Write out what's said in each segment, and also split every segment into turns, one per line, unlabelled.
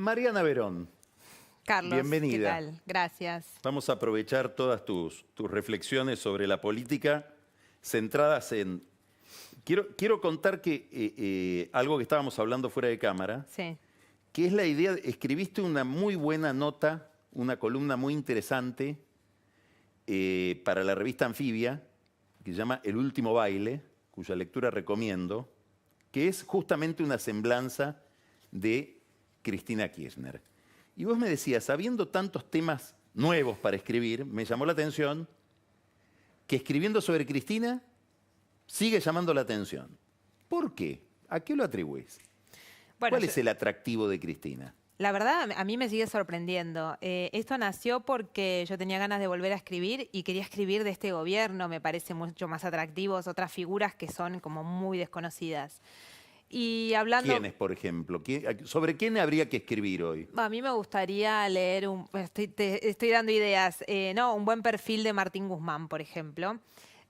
Mariana Verón,
Carlos,
bienvenida.
¿qué tal? Gracias.
Vamos a aprovechar todas tus reflexiones sobre la política centradas en... Quiero contar que algo que estábamos hablando fuera de cámara,
Sí.
que es la idea, escribiste una muy buena nota, una columna muy interesante para la revista Anfibia, que se llama El último baile, cuya lectura recomiendo, que es justamente una semblanza de Cristina Kirchner. Y vos me decías, habiendo tantos temas nuevos para escribir, me llamó la atención que escribiendo sobre Cristina sigue llamando la atención. ¿Por qué? ¿A qué lo atribuís?
Bueno,
¿Cuál es el atractivo de Cristina?
la verdad, a mí me sigue sorprendiendo. Esto nació porque yo tenía ganas de volver a escribir y quería escribir de este gobierno. Me parece mucho más atractivos otras figuras que son como muy desconocidas. Y hablando...
¿Quiénes, por ejemplo? ¿Sobre quién habría que escribir hoy?
A mí me gustaría leer, te estoy dando ideas, no, un buen perfil de Martín Guzmán, por ejemplo.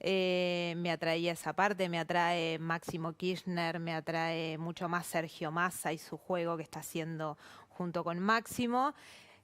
Me atraía esa parte, me atrae Máximo Kirchner, me atrae mucho más Sergio Massa y su juego que está haciendo junto con Máximo.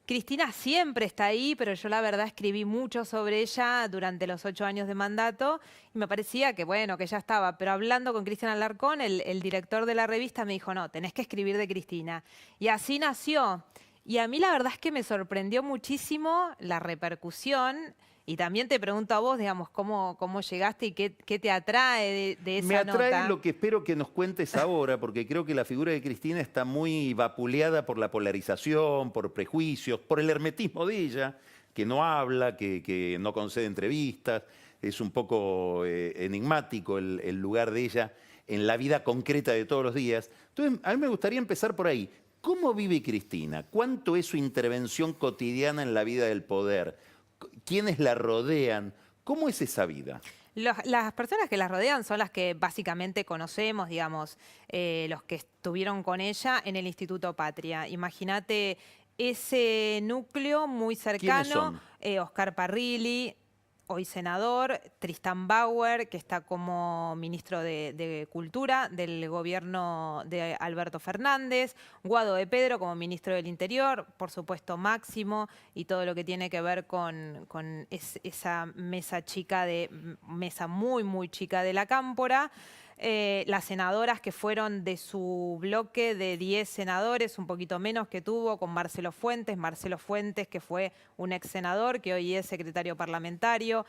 Cristina siempre está ahí, pero yo la verdad escribí mucho sobre ella durante los 8 años de mandato y me parecía que bueno, que ya estaba. Pero hablando con Cristian Alarcón, el director de la revista, me dijo, no, tenés que escribir de Cristina. Y así nació. Y a mí la verdad es que me sorprendió muchísimo la repercusión. Y también te pregunto a vos, digamos, cómo llegaste y qué te atrae de esa
Me atrae
nota.
lo que espero que nos cuentes ahora, porque creo que la figura de Cristina está muy vapuleada por la polarización, por prejuicios, por el hermetismo de ella, que no habla, que no concede entrevistas. Es un poco enigmático el lugar de ella en la vida concreta de todos los días. Entonces, a mí me gustaría empezar por ahí. ¿Cómo vive Cristina? ¿Cuánto es su intervención cotidiana en la vida del poder? ¿Quiénes la rodean? ¿Cómo es esa vida?
Las personas que la rodean son las que básicamente conocemos, digamos, los que estuvieron con ella en el Instituto Patria. Imagínate ese núcleo muy
¿Quiénes
cercano,
son?
Oscar Parrilli, hoy senador, Tristán Bauer, que está como ministro de Cultura del gobierno de Alberto Fernández, Guado de Pedro como ministro del Interior, por supuesto Máximo y todo lo que tiene que ver con esa mesa chica, mesa muy, muy chica de la Cámpora. Las senadoras que fueron de su bloque de 10 senadores, un poquito menos que tuvo, con Marcelo Fuentes, que fue un ex senador, que hoy es secretario parlamentario.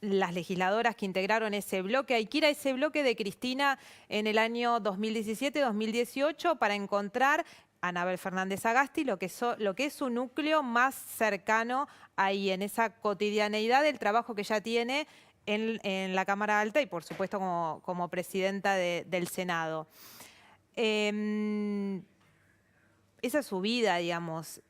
Las legisladoras que integraron ese bloque, hay que ir a ese bloque de Cristina en el año 2017-2018 para encontrar a Anabel Fernández Agasti, lo que es su núcleo más cercano ahí, en esa cotidianeidad del trabajo que ella tiene en la Cámara Alta y por supuesto como presidenta del Senado. Esa es su vida, digamos.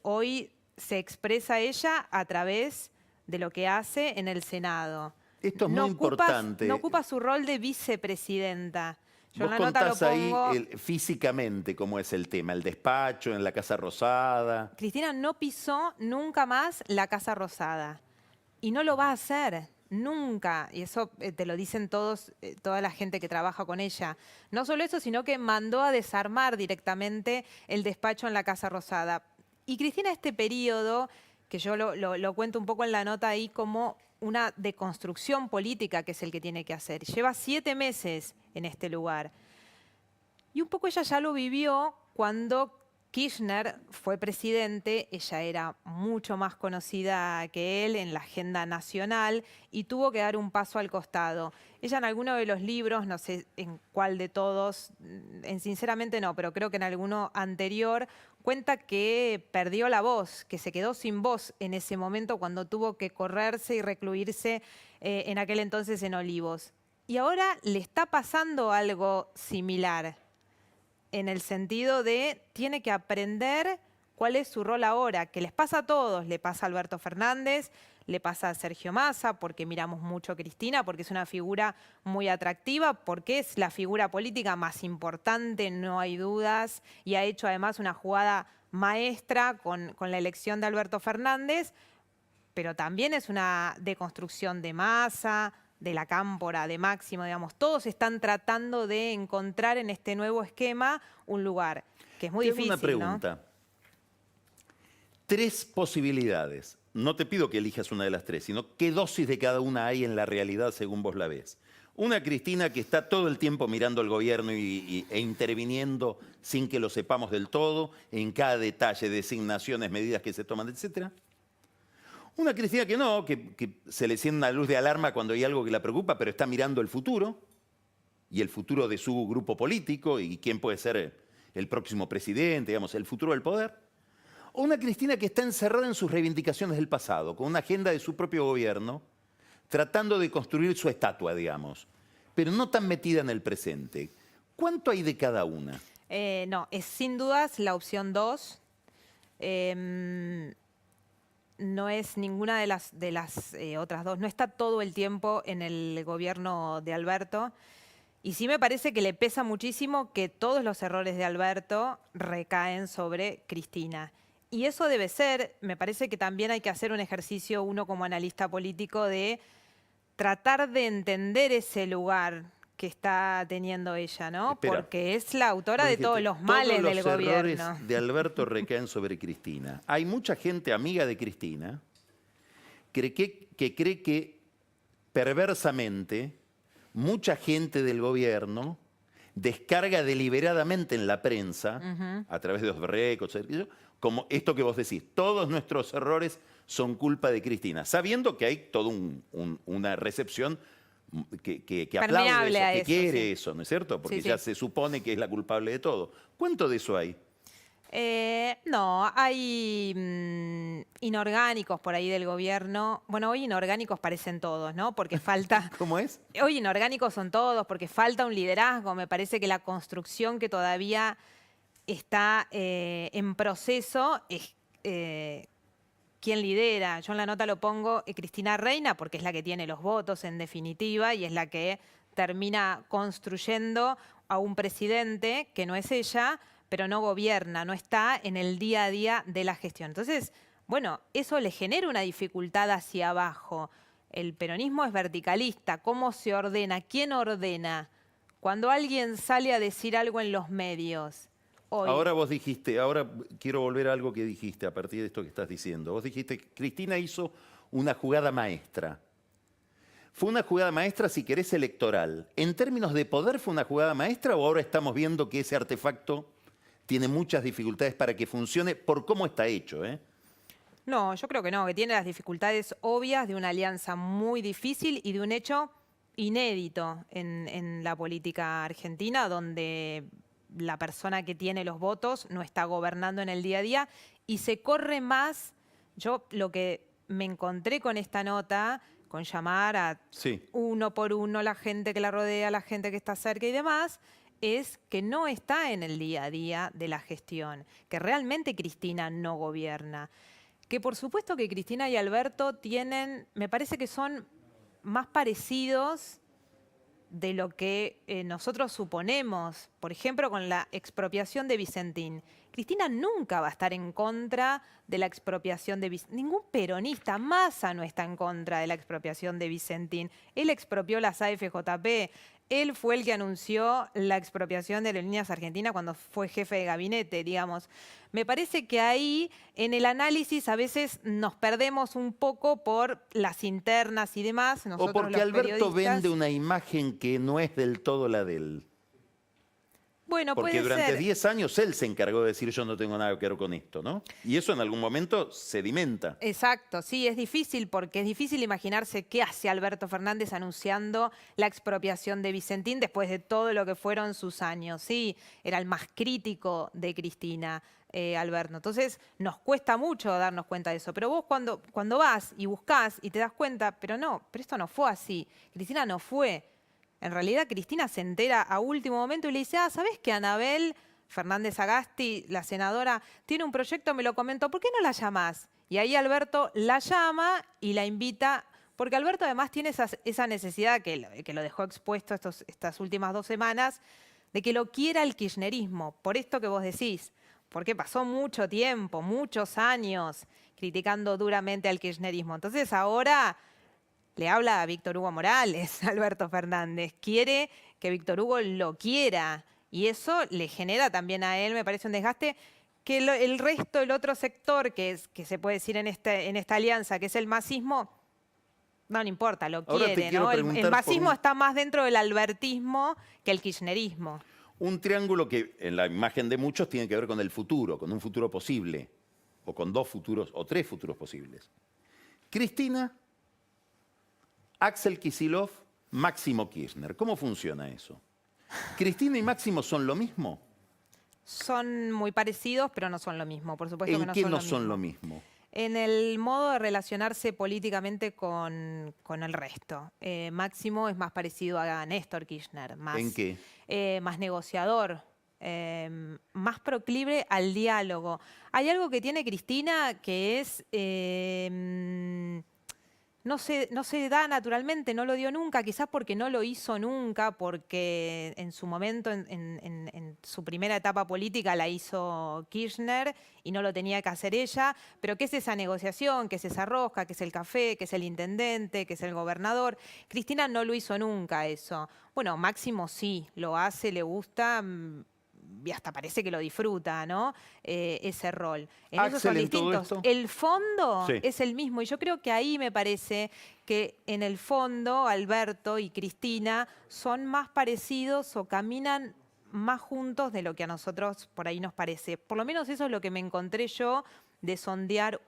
Hoy se expresa ella a través de lo que hace en el Senado.
Esto es muy importante.
No ocupa su rol de vicepresidenta. Yo en
Vos
la nota lo
contás ahí
pongo...
físicamente cómo es el tema, el despacho, en la Casa Rosada.
Cristina no pisó nunca más la Casa Rosada. Y no lo va a hacer. Nunca, y eso te lo dicen toda la gente que trabaja con ella. No solo eso, sino que mandó a desarmar directamente el despacho en la Casa Rosada. Y Cristina, este periodo, que yo lo cuento un poco en la nota ahí, como una deconstrucción política que es el que tiene que hacer. Lleva 7 meses en este lugar. Y un poco ella ya lo vivió cuando Kirchner fue presidente, ella era mucho más conocida que él en la agenda nacional y tuvo que dar un paso al costado. Ella en alguno de los libros, no sé en cuál de todos, sinceramente no, pero creo que en alguno anterior, cuenta que perdió la voz, que se quedó sin voz en ese momento cuando tuvo que correrse y recluirse en aquel entonces en Olivos. Y ahora le está pasando algo similar, en el sentido de tiene que aprender cuál es su rol ahora, que les pasa a todos, le pasa a Alberto Fernández, le pasa a Sergio Massa, porque miramos mucho a Cristina, porque es una figura muy atractiva, porque es la figura política más importante, no hay dudas, y ha hecho además una jugada maestra con la elección de Alberto Fernández, pero también es una deconstrucción de Massa, de la Cámpora, de Máximo, digamos, todos están tratando de encontrar en este nuevo esquema un lugar, que es muy
Tengo
difícil,
una pregunta.
¿no?
3 posibilidades. No te pido que elijas una de las 3, sino qué dosis de cada una hay en la realidad según vos la ves. Una Cristina que está todo el tiempo mirando al gobierno e interviniendo sin que lo sepamos del todo, en cada detalle, designaciones, medidas que se toman, etc. Una Cristina que no, que se le enciende una luz de alarma cuando hay algo que la preocupa, pero está mirando el futuro, y el futuro de su grupo político, y quién puede ser el próximo presidente, digamos, el futuro del poder. O una Cristina que está encerrada en sus reivindicaciones del pasado, con una agenda de su propio gobierno, tratando de construir su estatua, digamos, pero no tan metida en el presente. ¿Cuánto hay de cada una?
No, es sin dudas la opción 2. No es ninguna de las otras dos. No está todo el tiempo en el gobierno de Alberto. Y sí me parece que le pesa muchísimo que todos los errores de Alberto recaen sobre Cristina. Y eso debe ser, me parece que también hay que hacer un ejercicio, uno como analista político, de tratar de entender ese lugar que está teniendo ella, ¿no?
Espera,
porque es la autora de
dijiste,
todos los males del
todos los errores
gobierno.
de Alberto recaen sobre Cristina. Hay mucha gente amiga de Cristina que cree que perversamente mucha gente del gobierno descarga deliberadamente en la prensa, a través de los récords, como esto que vos decís, todos nuestros errores son culpa de Cristina, sabiendo que hay toda una recepción que aplaude eso, que quiere eso, ¿no es cierto? Porque ya se supone que es la culpable de todo. ¿Cuánto de eso hay?
No, hay inorgánicos por ahí del gobierno. Bueno, hoy inorgánicos parecen todos, ¿no? Porque falta...
¿Cómo es?
Hoy inorgánicos son todos, porque falta un liderazgo. Me parece que la construcción que todavía está en proceso es quién lidera. Yo en la nota lo pongo Cristina Reina, porque es la que tiene los votos en definitiva y es la que termina construyendo a un presidente que no es ella, pero no gobierna, no está en el día a día de la gestión. Entonces, bueno, eso le genera una dificultad hacia abajo. El peronismo es verticalista. ¿Cómo se ordena? ¿Quién ordena? Cuando alguien sale a decir algo en los medios. Hoy.
Ahora vos dijiste, ahora quiero volver a algo que dijiste a partir de esto que estás diciendo. Vos dijiste que Cristina hizo una jugada maestra. ¿Fue una jugada maestra, si querés, electoral? ¿En términos de poder fue una jugada maestra o ahora estamos viendo que ese artefacto tiene muchas dificultades para que funcione por cómo está hecho, ¿eh?
No, yo creo que no, que tiene las dificultades obvias de una alianza muy difícil y de un hecho inédito en la política argentina, donde la persona que tiene los votos no está gobernando en el día a día y se corre más. Yo lo que me encontré con esta nota, con llamar a uno por uno la gente que la rodea, la gente que está cerca y demás, es que no está en el día a día de la gestión, que realmente Cristina no gobierna. Que por supuesto que Cristina y Alberto tienen, me parece que son más parecidos de lo que nosotros suponemos, por ejemplo, con la expropiación de Vicentín. Cristina nunca va a estar en contra de la expropiación de Vicentín. Ningún peronista, Massa no está en contra de la expropiación de Vicentín. Él expropió las AFJP. Él fue el que anunció la expropiación de Aerolíneas Argentinas cuando fue jefe de gabinete, digamos. Me parece que ahí, en el análisis, a veces nos perdemos un poco por las internas y demás. Nosotros,
o porque Alberto vende una imagen que no es del todo la de él.
Bueno,
porque durante 10 años él se encargó de decir yo no tengo nada que ver con esto, ¿no? Y eso en algún momento sedimenta.
Exacto, sí, es difícil porque es difícil imaginarse qué hace Alberto Fernández anunciando la expropiación de Vicentín después de todo lo que fueron sus años. Sí, era el más crítico de Cristina, Alberto. Entonces nos cuesta mucho darnos cuenta de eso. Pero vos cuando vas y buscás y te das cuenta, pero esto no fue así. Cristina no fue. En realidad, Cristina se entera a último momento y le dice, ¿sabés que Anabel Fernández Agasti, la senadora, tiene un proyecto, me lo comentó, ¿por qué no la llamás? Y ahí Alberto la llama y la invita, porque Alberto además tiene esa necesidad que lo dejó expuesto estas últimas 2 semanas, de que lo quiera el kirchnerismo, por esto que vos decís, porque pasó mucho tiempo, muchos años, criticando duramente al kirchnerismo. Entonces ahora le habla a Víctor Hugo Morales, Alberto Fernández. Quiere que Víctor Hugo lo quiera. Y eso le genera también a él, me parece, un desgaste que el resto, el otro sector, que se puede decir en esta alianza, que es el masismo, no le importa, lo
Ahora te
quiere,
quiero
¿no? El
preguntar por
masismo está más dentro del albertismo que el kirchnerismo.
un triángulo que en la imagen de muchos tiene que ver con el futuro, con un futuro posible, o con 2 futuros o 3 futuros posibles. Cristina, Axel Kicillof, Máximo Kirchner. ¿Cómo funciona eso? ¿Cristina y Máximo son lo mismo?
Son muy parecidos, pero no son lo mismo, por supuesto que
¿En
no
qué
son
no
lo
son
mismo.
lo mismo?
En el modo de relacionarse políticamente con el resto. Máximo es más parecido a Néstor Kirchner,
¿En qué?
más negociador, más proclive al diálogo. Hay algo que tiene Cristina que es... no se da naturalmente, no lo dio nunca, quizás porque no lo hizo nunca, porque en su momento, en su primera etapa política la hizo Kirchner y no lo tenía que hacer ella, pero ¿qué es esa negociación? ¿Qué es esa rosca? ¿Qué es el café? ¿Qué es el intendente? ¿Qué es el gobernador? Cristina no lo hizo nunca eso. Bueno, Máximo sí, lo hace, le gusta, y hasta parece que lo disfruta, ¿no? Ese rol. En eso son
Axel en todo
distintos.
esto.
El fondo
Sí.
es el mismo y yo creo que ahí me parece que en el fondo Alberto y Cristina son más parecidos o caminan más juntos de lo que a nosotros por ahí nos parece. Por lo menos eso es lo que me encontré yo de sondear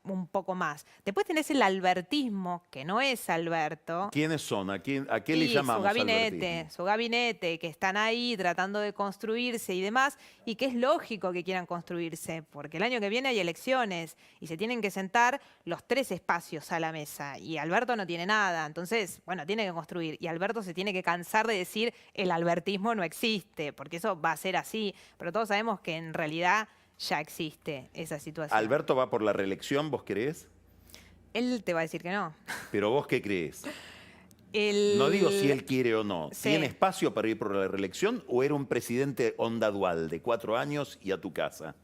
un poco más. Después tenés el albertismo, que no es Alberto,
¿Quiénes son? ¿A qué le
y
llamamos albertismo?
su gabinete, que están ahí tratando de construirse y demás, y que es lógico que quieran construirse, porque el año que viene hay elecciones y se tienen que sentar los 3 espacios a la mesa, y Alberto no tiene nada, entonces, bueno, tiene que construir, y Alberto se tiene que cansar de decir el albertismo no existe, porque eso va a ser así, pero todos sabemos que en realidad ya existe esa situación.
¿Alberto va por la reelección, vos creés?
Él te va a decir que no.
¿Pero vos qué crees?
El...
No digo si él quiere o no.
Sí.
¿Tiene espacio para ir por la reelección o era un presidente onda dual de 4 años y a tu casa?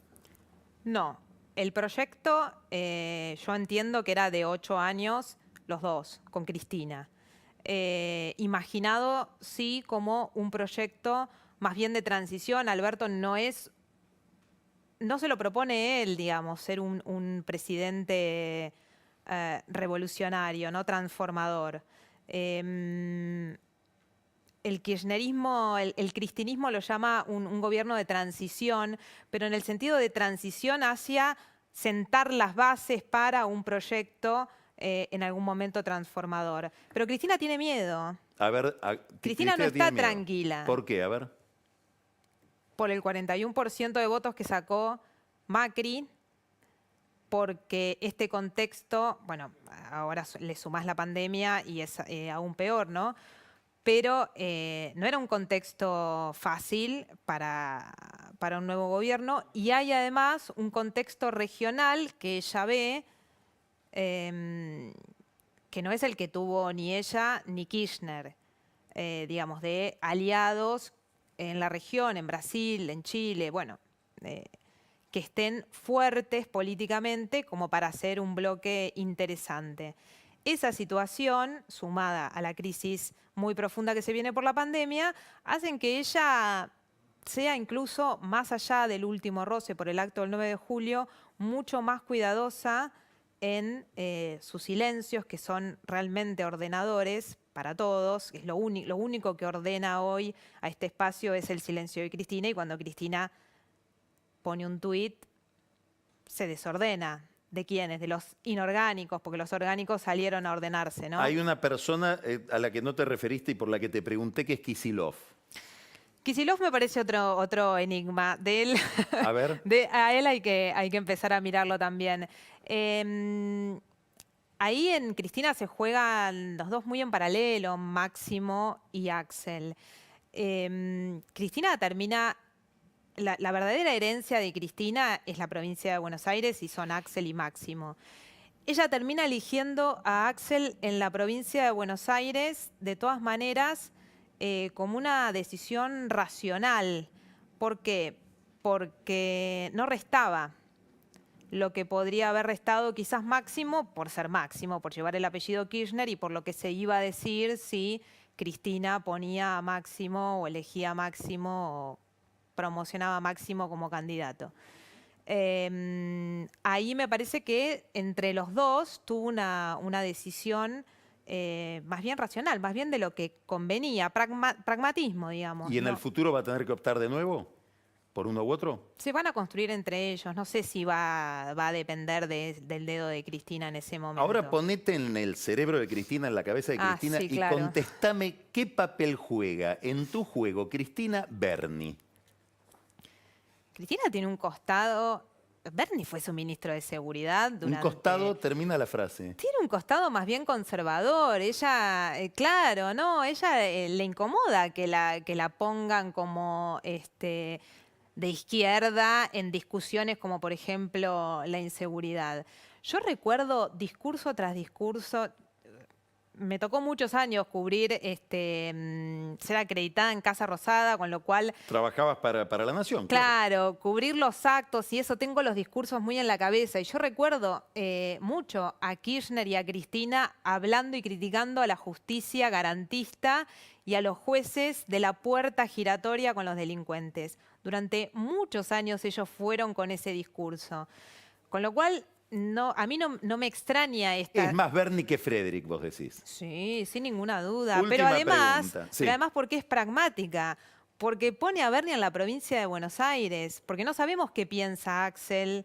No, el proyecto yo entiendo que era de 8 años, los dos, con Cristina. Imaginado, sí, como un proyecto más bien de transición. Alberto no se lo propone él, digamos, ser un presidente revolucionario, no transformador. El kirchnerismo, el cristinismo lo llama un gobierno de transición, pero en el sentido de transición hacia sentar las bases para un proyecto en algún momento transformador. Pero Cristina tiene miedo.
A ver,
Cristina no
tiene
está
miedo.
tranquila.
¿Por qué? A ver.
Por el 41% de votos que sacó Macri, porque este contexto, bueno, ahora le sumás la pandemia y es aún peor, ¿no? Pero no era un contexto fácil para un nuevo gobierno y hay además un contexto regional que ella ve que no es el que tuvo ni ella ni Kirchner, digamos, de aliados en la región, en Brasil, en Chile, bueno, que estén fuertes políticamente como para hacer un bloque interesante. Esa situación, sumada a la crisis muy profunda que se viene por la pandemia, hacen que ella sea incluso, más allá del último roce por el acto del 9 de julio, mucho más cuidadosa en sus silencios, que son realmente ordenadores para todos. Es lo único que ordena hoy a este espacio es el silencio de Cristina, y cuando Cristina pone un tuit, se desordena. ¿De quiénes? De los inorgánicos, porque los orgánicos salieron a ordenarse, ¿no?
Hay una persona a la que no te referiste y por la que te pregunté, que es Kicillof.
Kicillof me parece otro enigma. De él,
A ver.
a él hay que empezar a mirarlo también. Ahí en Cristina se juegan los dos muy en paralelo, Máximo y Axel. Cristina termina... La verdadera herencia de Cristina es la provincia de Buenos Aires y son Axel y Máximo. Ella termina eligiendo a Axel en la provincia de Buenos Aires, de todas maneras, como una decisión racional. ¿Por qué? Porque no restaba lo que podría haber restado quizás Máximo por ser Máximo, por llevar el apellido Kirchner y por lo que se iba a decir si Cristina ponía a Máximo o elegía a Máximo o promocionaba a Máximo como candidato. Ahí me parece que entre los dos tuvo una decisión más bien racional, más bien de lo que convenía, pragmatismo, digamos.
¿Y en el
¿no?
futuro va a tener que optar de nuevo por uno u otro?
Se van a construir entre ellos. No sé si va a depender del dedo de Cristina en ese momento.
Ahora ponete en el cerebro de Cristina, en la cabeza de Cristina,
sí,
y
claro.
contestame qué papel juega en tu juego Cristina Berni.
Cristina tiene un costado. Berni fue su ministro de Seguridad
Un
durante.
costado, termina la frase.
Tiene un costado más bien conservador. Ella, claro, ¿no? Ella le incomoda que la pongan como de izquierda en discusiones como, por ejemplo, la inseguridad. Yo recuerdo discurso tras discurso. Me tocó muchos años cubrir, ser acreditada en Casa Rosada, con lo cual,
Trabajabas para la Nación,
claro, cubrir los actos y eso, tengo los discursos muy en la cabeza. Y yo recuerdo mucho a Kirchner y a Cristina hablando y criticando a la justicia garantista y a los jueces de la puerta giratoria con los delincuentes. Durante muchos años ellos fueron con ese discurso. Con lo cual, no, a mí no me extraña esta.
Es más Berni que Frederick, vos decís.
Sí, sin ninguna duda.
Última
Pero además,
pregunta. Sí.
pero además porque es pragmática, porque pone a Berni en la provincia de Buenos Aires, porque no sabemos qué piensa Axel,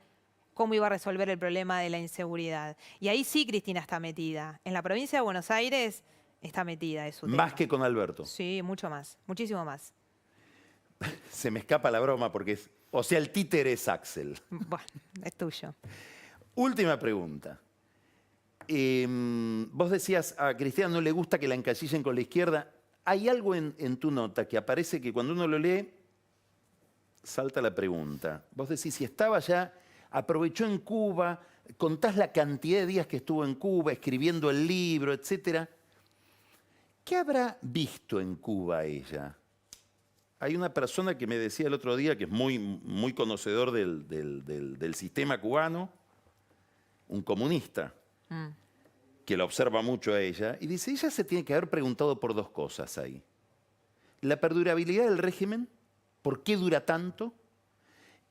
cómo iba a resolver el problema de la inseguridad. Y ahí sí Cristina está metida. En la provincia de Buenos Aires está metida, es su
Más
tema.
que con Alberto.
Sí, mucho más, muchísimo más.
Se me escapa la broma porque es... O sea, el títere es Axel.
Bueno, es tuyo.
Última pregunta. Vos decías, a Cristina no le gusta que la encasillen con la izquierda. Hay algo en tu nota que aparece que cuando uno lo lee, salta la pregunta. Vos decís, si estaba ya, aprovechó en Cuba, contás la cantidad de días que estuvo en Cuba, escribiendo el libro, etc. ¿Qué habrá visto en Cuba ella? Hay una persona que me decía el otro día, que es muy conocedor del sistema cubano, un comunista, que la observa mucho a ella, y dice, ella se tiene que haber preguntado por dos cosas ahí. La perdurabilidad del régimen, ¿por qué dura tanto?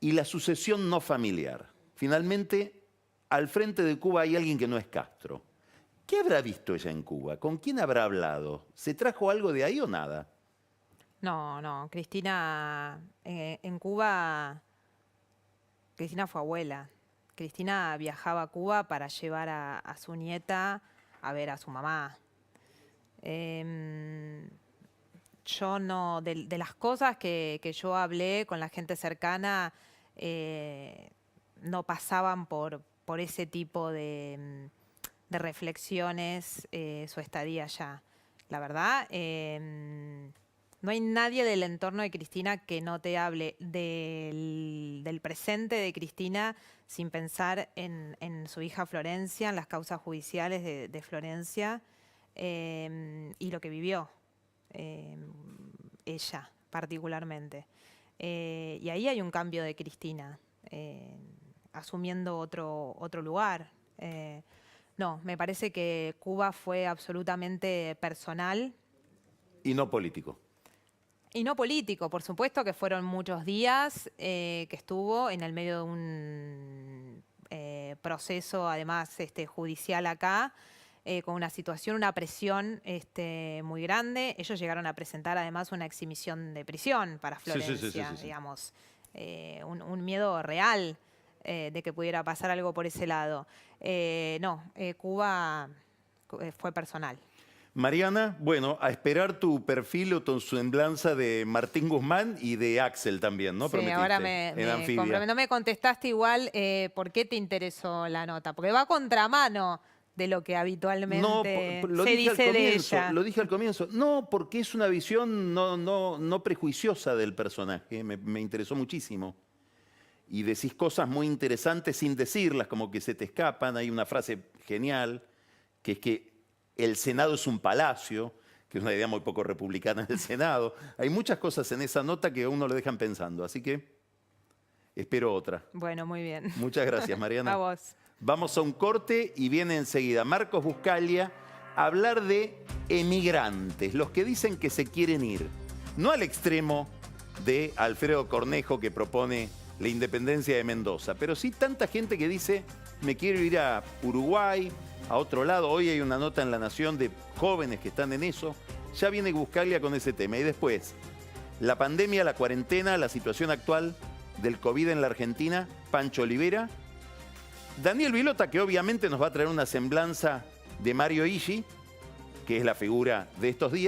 Y la sucesión no familiar. Finalmente, al frente de Cuba hay alguien que no es Castro. ¿Qué habrá visto ella en Cuba? ¿Con quién habrá hablado? ¿Se trajo algo de ahí o nada?
No, Cristina, en Cuba, Cristina fue abuela. Cristina viajaba a Cuba para llevar a su nieta a ver a su mamá. Yo no, de las cosas que yo hablé con la gente cercana, no pasaban por ese tipo de reflexiones su estadía allá. La verdad, no hay nadie del entorno de Cristina que no te hable del presente de Cristina sin pensar en su hija Florencia, en las causas judiciales de Florencia y lo que vivió ella particularmente. Y ahí hay un cambio de Cristina, asumiendo otro lugar. No, me parece que Cuba fue absolutamente personal.
Y no político.
Y no político, por supuesto que fueron muchos días que estuvo en el medio de un proceso, además judicial acá, con una situación, una presión muy grande. Ellos llegaron a presentar además una exhibición de prisión para Florencia,
sí.
digamos, un miedo real de que pudiera pasar algo por ese lado. Cuba fue personal.
Mariana, bueno, a esperar tu perfil o tu semblanza de Martín Guzmán y de Axel también, ¿no?
Sí,
Prometiste,
ahora
en Anfibia.
no me contestaste igual por qué te interesó la nota, porque va a contramano de lo que habitualmente se dice de ella.
Lo dije al comienzo. No, porque es una visión no prejuiciosa del personaje. Me interesó muchísimo. Y decís cosas muy interesantes sin decirlas, como que se te escapan. Hay una frase genial, que es que el Senado es un palacio, que es una idea muy poco republicana del Senado. Hay muchas cosas en esa nota que a uno lo dejan pensando. Así que espero otra.
Bueno, muy bien.
Muchas gracias, Mariana.
A vos.
Vamos a un corte y viene enseguida Marcos Buscaglia a hablar de emigrantes, los que dicen que se quieren ir. No al extremo de Alfredo Cornejo, que propone la independencia de Mendoza, pero sí tanta gente que dice, me quiero ir a Uruguay, a otro lado. Hoy hay una nota en La Nación de jóvenes que están en eso. Ya viene Buscaglia con ese tema. Y después, la pandemia, la cuarentena, la situación actual del COVID en la Argentina, Pancho Olivera, Daniel Vilota, que obviamente nos va a traer una semblanza de Mario Iggi, que es la figura de estos días.